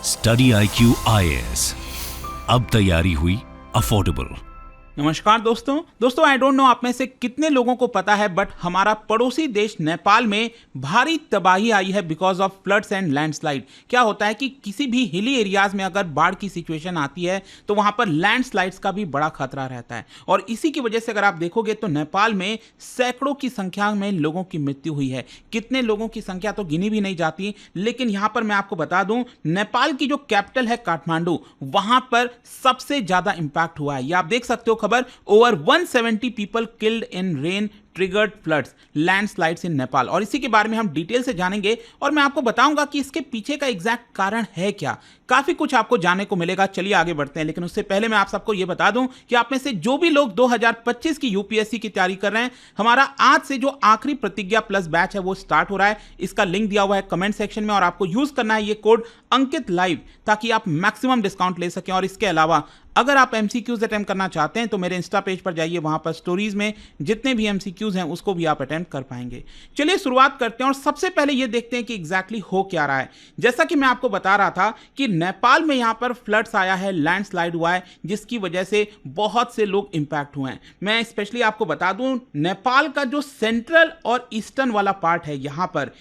Study IQ IAS, अब तैयारी हुई अफोर्डेबल। नमस्कार दोस्तों आई डोंट नो आप में से कितने लोगों को पता है बट हमारा पड़ोसी देश नेपाल में भारी तबाही आई है because of floods and landslide. क्या होता है कि किसी भी हिली एरियाज में अगर बाढ़ की सिचुएशन आती है तो वहां पर लैंडस्लाइड्स का भी बड़ा खतरा रहता है और इसी की वजह से अगर आप देखोगे तो नेपाल में सैकड़ों की संख्या में लोगों की मृत्यु हुई है। कितने लोगों की संख्या तो गिनी भी नहीं जाती, लेकिन यहां पर मैं आपको बता दूं नेपाल की जो कैपिटल है काठमांडू, वहां पर सबसे ज्यादा इंपैक्ट हुआ है। ये आप देख सकते हो खबर, over 170 people killed in rain triggered floods landslides in Nepal. और इसी के बारे में हम डिटेल से जानेंगे और मैं आपको बताऊंगा कि इसके पीछे का एग्जैक्ट कारण है क्या। काफी कुछ आपको जानने को मिलेगा। चलिए आगे बढ़ते हैं, लेकिन उससे पहले मैं आप सबको यह बता दूं कि आप में से जो भी लोग 2025 की यूपीएससी की तैयारी कर रहे हैं, हमारा आज से जो आखिरी प्रतिज्ञा प्लस बैच है वो स्टार्ट हो रहा है। इसका लिंक दिया हुआ है कमेंट सेक्शन में और आपको यूज करना है ये कोड अंकित लाइव ताकि आप मैक्सिमम डिस्काउंट ले सकें। और इसके अलावा अगर आप एमसीक्यूज अटेम्प्ट करना चाहते हैं तो मेरे इंस्टा पेज पर जाइए, वहां पर स्टोरीज में जितने भी एमसीक्यूज हैं उसको भी आप अटेम्प्ट कर पाएंगे। चलिए शुरुआत करते हैं और सबसे पहले ये देखते हैं कि एग्जैक्टली हो क्या रहा है। जैसा कि मैं आपको बता रहा था कि नेपाल में यहां पर फ्लड्स आया है, लैंडस्लाइड हुआ है, जिसकी वजह से बहुत से लोग इंपैक्ट हुए हैं। मैं स्पेशली आपको बता दूं नेपाल का जो सेंट्रल और ईस्टर्न वाला पार्ट है, यहां पर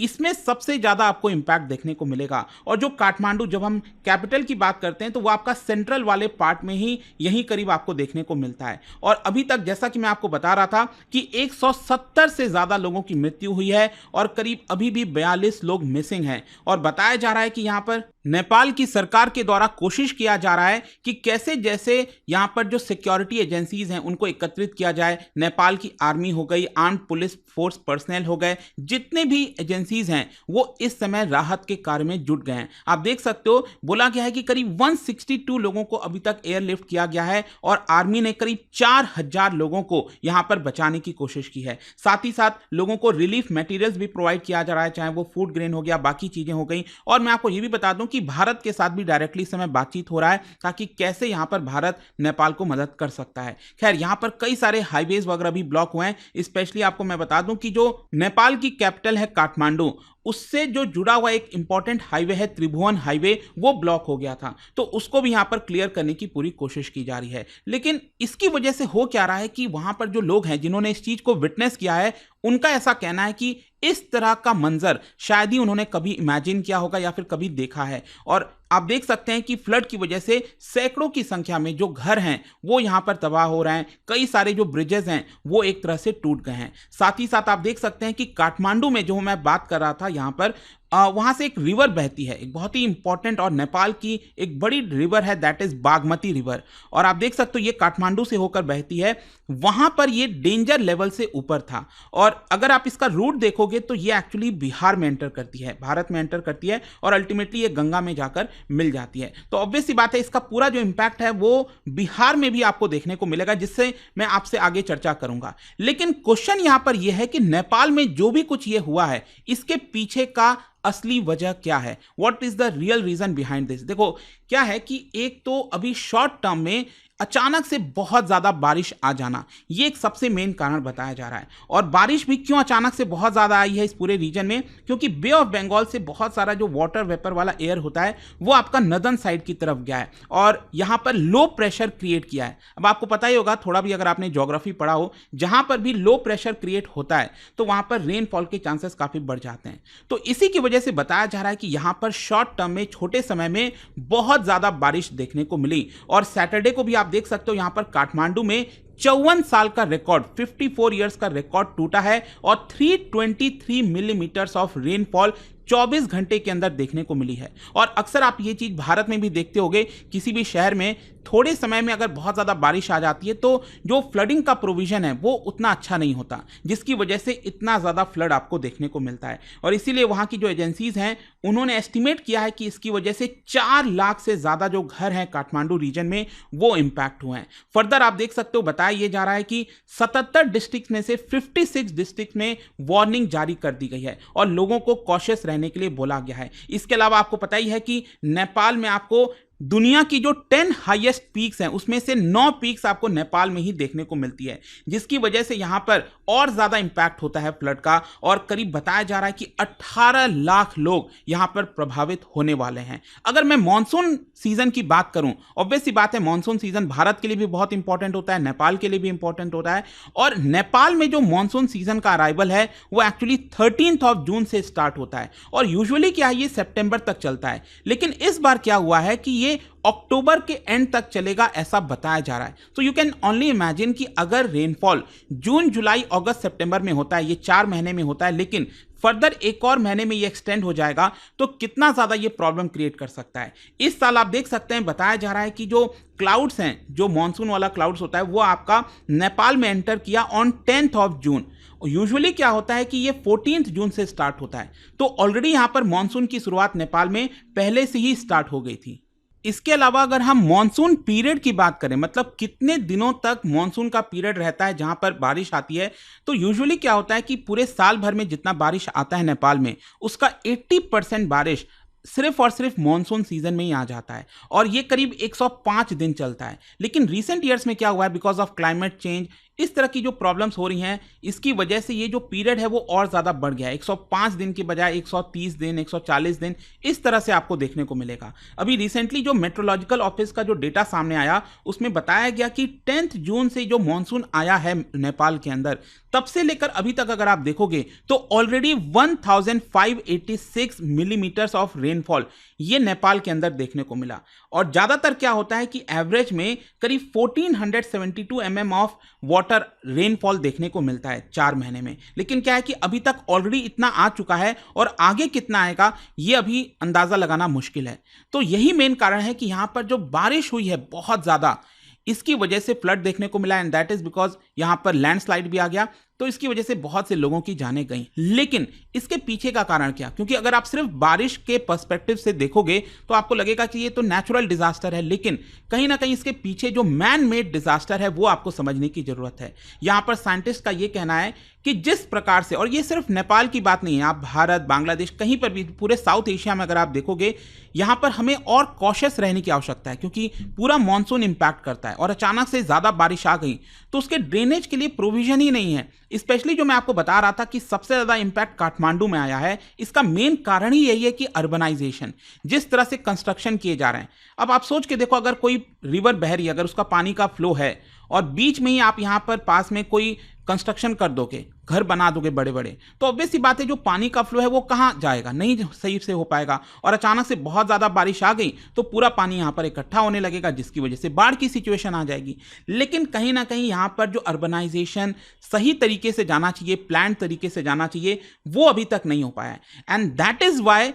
इसमें सबसे ज्यादा आपको इंपैक्ट देखने को मिलेगा। और जो काठमांडू, जब हम कैपिटल की बात करते हैं तो वो आपका सेंट्रल वाले पार्ट में ही यहीं करीब आपको देखने को मिलता है। और अभी तक जैसा कि मैं आपको बता रहा था कि 170 से ज्यादा लोगों की मृत्यु हुई है और करीब अभी भी 42 लोग मिसिंग हैं। और बताया जा रहा है कि यहां पर नेपाल की सरकार के द्वारा कोशिश किया जा रहा है कि कैसे जैसे यहां पर जो सिक्योरिटी एजेंसीज हैं उनको एकत्रित किया जाए। नेपाल की आर्मी हो गई, आर्म्ड पुलिस फोर्स पर्सनल हो गए, जितने भी एजेंसीज हैं वो इस समय राहत के कार्य में जुट गए हैं। आप देख सकते हो, बोला गया है कि करीब 162 लोगों को अभी तक एयरलिफ्ट किया गया है और आर्मी ने करीब 4000 लोगों को यहां पर बचाने की कोशिश की है। साथ ही साथ लोगों को रिलीफ मटेरियल्स भी प्रोवाइड किया जा रहा है, चाहे वो फूड ग्रेन हो गया, बाकी चीजें हो गई। और मैं आपको यह भी बता दूं कि भारत के साथ भी डायरेक्टली इस समय बातचीत हो रहा है ताकि कैसे यहां पर भारत नेपाल को मदद कर सकता है। खैर, यहां पर कई सारे हाईवेज वगैरह भी ब्लॉक हुए हैं। स्पेशली आपको मैं बता दूं कि जो नेपाल की कैपिटल है काठमांडू, उससे जो जुड़ा हुआ एक इंपॉर्टेंट हाईवे है त्रिभुवन हाईवे, वो ब्लॉक हो गया था, तो उसको भी यहां पर क्लियर करने की पूरी कोशिश की जा रही है। लेकिन इसकी वजह से हो क्या रहा है कि वहां पर जो लोग हैं जिन्होंने इस चीज को विटनेस किया है, उनका ऐसा कहना है कि इस तरह का मंजर शायद ही उन्होंने कभी इमेजिन किया होगा या फिर कभी देखा है। और आप देख सकते हैं कि फ्लड की वजह से सैकड़ों की संख्या में जो घर हैं वो यहां पर तबाह हो रहे हैं। कई सारे जो ब्रिजेस हैं वो एक तरह से टूट गए हैं। साथ ही साथ आप देख सकते हैं कि काठमांडू में जो मैं बात कर रहा था, यहां पर वहां से एक रिवर बहती है, एक बहुत ही इंपॉर्टेंट और नेपाल की एक बड़ी रिवर है, दैट इज बागमती रिवर। और आप देख सकते हो ये काठमांडू से होकर बहती है। वहां पर ये डेंजर लेवल से ऊपर था और अगर आप इसका रूट देखोगे तो ये एक्चुअली बिहार में एंटर करती है, भारत में एंटर करती है और अल्टीमेटली ये गंगा में जाकर मिल जाती है। तो ऑब्वियस सी बात है, इसका पूरा जो इंपैक्ट है वो बिहार में भी आपको देखने को मिलेगा, जिससे मैं आपसे आगे चर्चा करूंगा। लेकिन क्वेश्चन यहां पर यह है कि नेपाल में जो भी कुछ ये हुआ है, इसके पीछे का असली वजह क्या है? What is the real reason behind this? देखो क्या है कि एक तो अभी शॉर्ट टर्म में अचानक से बहुत ज्यादा बारिश आ जाना, ये एक सबसे मेन कारण बताया जा रहा है। और बारिश भी क्यों अचानक से बहुत ज्यादा आई है इस पूरे रीजन में? क्योंकि बे ऑफ बंगाल से बहुत सारा जो वाटर वेपर वाला एयर होता है वो आपका नदन साइड की तरफ गया है और यहां पर लो प्रेशर क्रिएट किया है। अब आपको पता ही होगा, थोड़ा भी अगर आपने ज्योग्राफी पढ़ा हो, जहां पर भी लो प्रेशर क्रिएट होता है तो वहां पर रेनफॉल के चांसेस काफी बढ़ जाते हैं। तो इसी की वजह से बताया जा रहा है कि यहां पर शॉर्ट टर्म में छोटे समय में बहुत ज्यादा बारिश देखने को मिली। और सैटरडे को भी आप देख सकते हो यहां पर काठमांडू में 54 साल का रिकॉर्ड, 54 इयर्स का रिकॉर्ड टूटा है और 323 मिलीमीटर्स ऑफ रेनफॉल 24 घंटे के अंदर देखने को मिली है। और अक्सर आप ये चीज भारत में भी देखते होंगे, किसी भी शहर में थोड़े समय में अगर बहुत ज्यादा बारिश आ जाती है तो जो फ्लडिंग का प्रोविजन है वो उतना अच्छा नहीं होता, जिसकी वजह से इतना ज्यादा फ्लड आपको देखने को मिलता है। और इसीलिए वहां की जो एजेंसीज हैं उन्होंने एस्टिमेट किया है कि इसकी वजह से 4 लाख से ज्यादा जो घर हैं काठमांडू रीजन में वो इंपैक्ट हुए हैं। फर्दर आप देख सकते हो, बताया यह जा रहा है कि 77 डिस्ट्रिक्ट में से 56 डिस्ट्रिक्ट में वार्निंग जारी कर दी गई है और लोगों को कॉशियस रहने के लिए बोला गया है। इसके अलावा आपको पता ही है कि नेपाल में आपको दुनिया की जो 10 हाईएस्ट पीक्स हैं उसमें से 9 पीक्स आपको नेपाल में ही देखने को मिलती है, जिसकी वजह से यहां पर और ज्यादा इंपैक्ट होता है फ्लड का। और करीब बताया जा रहा है कि 18 लाख लोग यहां पर प्रभावित होने वाले हैं। अगर मैं मॉनसून सीजन की बात करूं, ऑब्वियस सी बात है मॉनसून सीजन भारत के लिए भी बहुत इंपॉर्टेंट होता है, नेपाल के लिए भी इंपॉर्टेंट होता है। और नेपाल में जो मॉनसून सीजन का अराइवल है वो एक्चुअली 13 जून से स्टार्ट होता है और यूजुअली क्या है ये सितंबर तक चलता है, लेकिन इस बार क्या हुआ है कि ये अक्टूबर के एंड तक चलेगा ऐसा बताया जा रहा है। तो यू कैन ओनली इमेजिन कि अगर रेनफॉल जून, जुलाई, अगस्त, सितंबर में होता है, ये 4 महीने में होता है, लेकिन फर्दर एक और महीने में ये एक्सटेंड हो जाएगा, तो कितना ज्यादा ये प्रॉब्लम क्रिएट कर सकता है। इस साल आप देख सकते हैं, बताया जा रहा है कि जो क्लाउड्स हैं, जो मॉनसून वाला क्लाउड्स होता है, वो आपका नेपाल में एंटर किया ऑन 10 जून। यूजुअली क्या होता है कि ये 14 जून से स्टार्ट होता है, तो ऑलरेडी यहां पर मॉनसून की शुरुआत नेपाल में पहले से ही स्टार्ट हो गई थी। इसके अलावा अगर हम मॉनसून पीरियड की बात करें, मतलब कितने दिनों तक मॉनसून का पीरियड रहता है जहां पर बारिश आती है, तो यूजुअली क्या होता है कि पूरे साल भर में जितना बारिश आता है नेपाल में, उसका 80% बारिश सिर्फ और सिर्फ मॉनसून सीजन में ही आ जाता है और ये करीब 105 दिन चलता है। लेकिन रीसेंट ईयर्स में क्या हुआ है, बिकॉज ऑफ क्लाइमेट चेंज, इस तरह की जो प्रॉब्लम्स हो रही हैं, इसकी वजह से ये जो पीरियड है वो और ज़्यादा बढ़ गया है। 105 दिन की बजाय 130 दिन, 140 दिन, इस तरह से आपको देखने को मिलेगा। अभी रिसेंटली जो मेट्रोलॉजिकल ऑफिस का जो डेटा सामने आया, उसमें बताया गया कि 10 जून से जो मॉनसून आया है नेपाल के अंदर, तब से लेकर अभी तक अगर आप देखोगे तो ऑलरेडी 1586 मिलीमीटर्स ऑफ रेनफॉल ये नेपाल के अंदर देखने को मिला। और ज़्यादातर क्या होता है कि एवरेज में करीब 1472 mm ऑफ वाटर रेनफॉल देखने को मिलता है 4 महीने में। लेकिन क्या है कि अभी तक ऑलरेडी इतना आ चुका है और आगे कितना आएगा ये अभी अंदाज़ा लगाना मुश्किल है। तो यही मेन कारण है कि यहाँ पर जो बारिश हुई है बहुत ज़्यादा, इसकी वजह से फ्लड देखने को मिला, एंड दैट इज बिकॉज यहां पर लैंडस्लाइड भी आ गया, तो इसकी वजह से बहुत से लोगों की जानें गई। लेकिन इसके पीछे का कारण क्या, क्योंकि अगर आप सिर्फ बारिश के पर्सपेक्टिव से देखोगे तो आपको लगेगा कि ये तो नेचुरल डिजास्टर है, लेकिन कहीं ना कहीं इसके पीछे जो मैन मेड डिजास्टर है वो आपको समझने की जरूरत है। यहां पर साइंटिस्ट का ये कहना है कि जिस प्रकार से, और ये सिर्फ नेपाल की बात नहीं है, आप भारत, बांग्लादेश, कहीं पर भी पूरे साउथ एशिया में अगर आप देखोगे, यहां पर हमें और कॉशियस रहने की आवश्यकता है, क्योंकि पूरा मॉनसून इंपैक्ट करता है और अचानक से ज्यादा बारिश आ गई तो उसके ड्रेनेज के लिए प्रोविजन ही नहीं है। स्पेशली जो मैं आपको बता रहा था कि सबसे ज्यादा इंपैक्ट काठमांडू में आया है, इसका मेन कारण ही यही है कि अर्बनाइजेशन, जिस तरह से कंस्ट्रक्शन किए जा रहे हैं। अब आप सोच के देखो, अगर कोई रिवर बह रही है, अगर उसका पानी का फ्लो है और बीच में ही आप यहां पर पास में कोई कंस्ट्रक्शन कर दोगे, घर बना दोगे बड़े बड़े, तो ऑब्वियस सी बात है जो पानी का फ्लो है वो कहाँ जाएगा, नहीं सही से हो पाएगा। और अचानक से बहुत ज़्यादा बारिश आ गई तो पूरा पानी यहाँ पर इकट्ठा होने लगेगा, जिसकी वजह से बाढ़ की सिचुएशन आ जाएगी। लेकिन कहीं ना कहीं यहाँ पर जो अर्बनाइजेशन सही तरीके से जाना चाहिए, प्लान तरीके से जाना चाहिए, वो अभी तक नहीं हो पाया है। एंड दैट इज़ वाई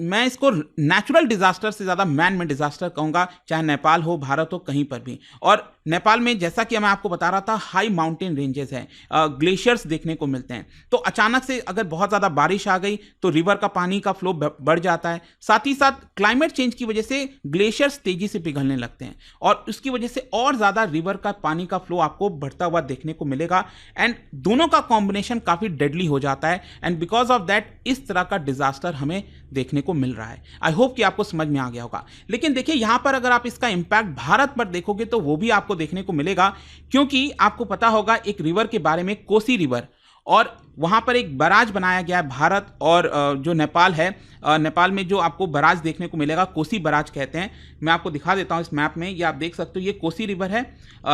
मैं इसको नेचुरल डिजास्टर से ज्यादा मैन मेड डिजास्टर कहूंगा, चाहे नेपाल हो, भारत हो, कहीं पर भी। और नेपाल में जैसा कि मैं आपको बता रहा था, हाई माउंटेन रेंजेस हैं, ग्लेशियर्स देखने को मिलते हैं, तो अचानक से अगर बहुत ज़्यादा बारिश आ गई तो रिवर का पानी का फ्लो बढ़ जाता है। साथ ही साथ क्लाइमेट चेंज की वजह से ग्लेशियर्स तेजी से पिघलने लगते हैं और उसकी वजह से और ज़्यादा रिवर का पानी का फ्लो आपको बढ़ता हुआ देखने को मिलेगा, एंड दोनों का कॉम्बिनेशन काफ़ी डेडली हो जाता है। एंड बिकॉज ऑफ दैट इस तरह का डिजास्टर हमें देखने को मिल रहा है। आई होप कि आपको समझ में आ गया होगा। लेकिन देखिए, यहां पर अगर आप इसका इंपैक्ट भारत पर देखोगे तो वो भी आपको देखने को मिलेगा, क्योंकि आपको पता होगा एक रिवर के बारे में, कोसी रिवर, और वहां पर एक बराज बनाया गया है भारत और जो नेपाल है, नेपाल में जो आपको बराज देखने को मिलेगा, कोसी बराज कहते हैं। मैं आपको दिखा देता हूं इस मैप में, ये आप देख सकते हो, ये कोसी रिवर है,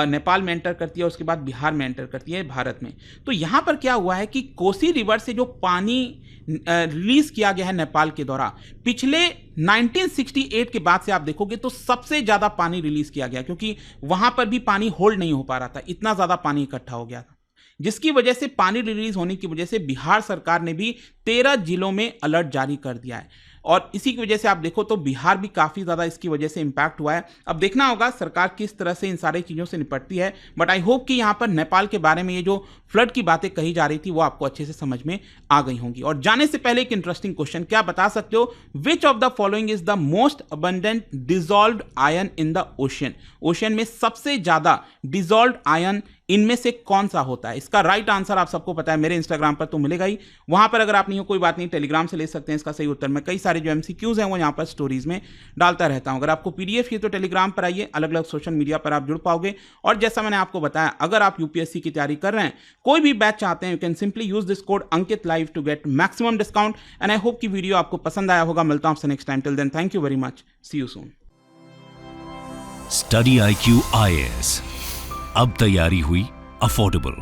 नेपाल में एंटर करती है, उसके बाद बिहार में एंटर करती है, भारत में। तो यहां पर क्या हुआ है कि कोसी रिवर से जो पानी रिलीज किया गया है नेपाल के द्वारा, पिछले 1968 के बाद से आप देखोगे तो सबसे ज्यादा पानी रिलीज किया गया, क्योंकि वहां पर भी पानी होल्ड नहीं हो पा रहा था, इतना ज्यादा पानी इकट्ठा हो गया था, जिसकी वजह से पानी रिलीज होने की वजह से बिहार सरकार ने भी 13 जिलों में अलर्ट जारी कर दिया है। और इसी की वजह से आप देखो तो बिहार भी काफ़ी ज़्यादा इसकी वजह से इंपैक्ट हुआ है। अब देखना होगा सरकार किस तरह से इन सारी चीज़ों से निपटती है, बट आई होप कि यहाँ पर नेपाल के बारे में ये जो फ्लड की बातें कही जा रही थी वो आपको अच्छे से समझ में आ गई होंगी। और जाने से पहले एक इंटरेस्टिंग क्वेश्चन, क्या बता सकते हो which of the following is the most abundant dissolved ion in the ocean? Ocean में सबसे ज़्यादा डिजॉल्व्ड आयन इनमें से कौन सा होता है? इसका राइट आंसर आप सबको पता है, मेरे इंस्टाग्राम पर तो मिलेगा ही, वहां पर अगर आप नहीं हो कोई बात नहीं, टेलीग्राम से ले सकते हैं इसका सही उत्तर। मैं कई सारे जो एमसीक्यूज हैं वो यहाँ पर स्टोरीज में डालता रहता हूं। अगर आपको पीडीएफ चाहिए तो टेलीग्राम पर आइए, अलग अलग सोशल मीडिया पर आप जुड़ पाओगे। और जैसा मैंने आपको बताया, अगर आप यूपीएससी की तैयारी कर रहे हैं, कोई भी बैच चाहते हैं, you can simply use this code Ankit live to get maximum discount. And I hope कि वीडियो आपको पसंद आया होगा। मिलता हूं आपसे next time. Till then thank you very much, see you soon. Study IQ IAS, अब तैयारी हुई अफोर्डेबल।